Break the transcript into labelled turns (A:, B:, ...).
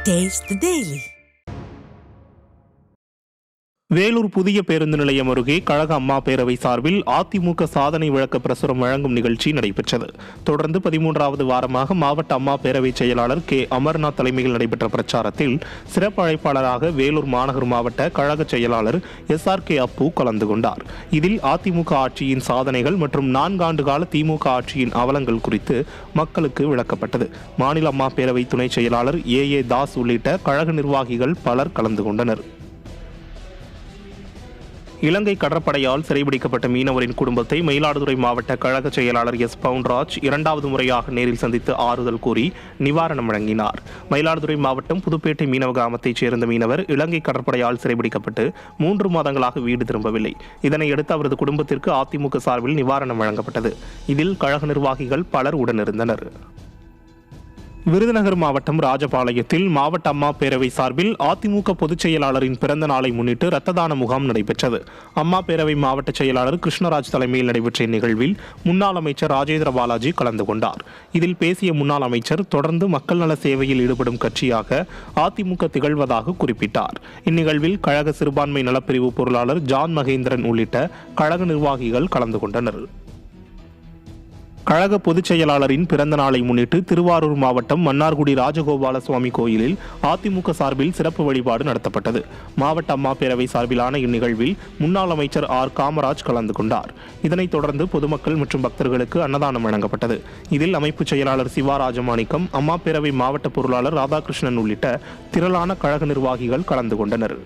A: Taste the Daily.
B: Vellore புதிய பேருந்து நிலையம் அருகே கழக அம்மா பேரவை சார்பில் அதிமுக சாதனை விளக்க பிரசுரம் வழங்கும் நிகழ்ச்சி நடைபெற்றது. தொடர்ந்து 13வது வாரமாக மாவட்ட அம்மா பேரவை செயலாளர் கே அமர்நாத் தலைமையில் நடைபெற்ற பிரச்சாரத்தில் சிறப்பு அழைப்பாளராக வேலூர் மாநகர் மாவட்ட கழக செயலாளர் SRK அப்பு கலந்து கொண்டார். இதில் அதிமுக ஆட்சியின் சாதனைகள் மற்றும் 4 ஆண்டு கால திமுக ஆட்சியின் அவலங்கள் குறித்து மக்களுக்கு விளக்கப்பட்டது. மாநில அம்மா பேரவை துணை செயலாளர் AA தாஸ் உள்ளிட்ட கழக நிர்வாகிகள் பலர் கலந்து கொண்டனர். இலங்கை கடற்படையால் சிறைபிடிக்கப்பட்ட மீனவரின் குடும்பத்தை மயிலாடுதுறை மாவட்ட கழக செயலாளர் S. பவுன்ராஜ் 2வது முறையாக நேரில் சந்தித்து ஆறுதல் கூறி நிவாரணம் வழங்கினார். மயிலாடுதுறை மாவட்டம் புதுப்பேட்டை மீனவ கிராமத்தைச் சேர்ந்த மீனவர் இலங்கை கடற்படையால் சிறைபிடிக்கப்பட்டு 3 மாதங்களாக வீடு திரும்பவில்லை. இதனையடுத்து அவரது குடும்பத்திற்கு அதிமுக சார்பில் நிவாரணம் வழங்கப்பட்டது. இதில் கழக நிர்வாகிகள் பலர் உடனிருந்தனர். விருதுநகர் மாவட்டம் ராஜபாளையத்தில் மாவட்ட அம்மா பேரவை சார்பில் அதிமுக பொதுச் செயலாளரின் பிறந்த நாளை முன்னிட்டு இரத்த தான முகாம் நடைபெற்றது. அம்மா பேரவை மாவட்ட செயலாளர் கிருஷ்ணராஜ் தலைமையில் நடைபெற்ற இந்நிகழ்வில் முன்னாள் அமைச்சர் ராஜேந்திர பாலாஜி கலந்து கொண்டார். இதில் பேசிய முன்னாள் அமைச்சர் தொடர்ந்து மக்கள் நல சேவையில் ஈடுபடும் கட்சியாக அதிமுக திகழ்வதாக குறிப்பிட்டார். இந்நிகழ்வில் கழக சிறுபான்மை நலப்பிரிவு பொருளாளர் ஜான் மகேந்திரன் உள்ளிட்ட கழக நிர்வாகிகள் கலந்து கொண்டனர். கழக பொதுச் செயலாளரின் பிறந்த நாளை முன்னிட்டு திருவாரூர் மாவட்டம் மன்னார்குடி ராஜகோபால சுவாமி கோயிலில் அதிமுக சார்பில் சிறப்பு வழிபாடு நடத்தப்பட்டது. மாவட்ட அம்மா பேரவை சார்பிலான இந்நிகழ்வில் முன்னாள் அமைச்சர் R. காமராஜ் கலந்து கொண்டார். இதனைத் தொடர்ந்து பொதுமக்கள் மற்றும் பக்தர்களுக்கு அன்னதானம் வழங்கப்பட்டது. இதில் அமைப்பு செயலாளர் சிவா ராஜமாணிக்கம், அம்மா பேரவை மாவட்ட பொருளாளர் ராதாகிருஷ்ணன் உள்ளிட்ட திரளான கழக நிர்வாகிகள் கலந்து கொண்டனர்.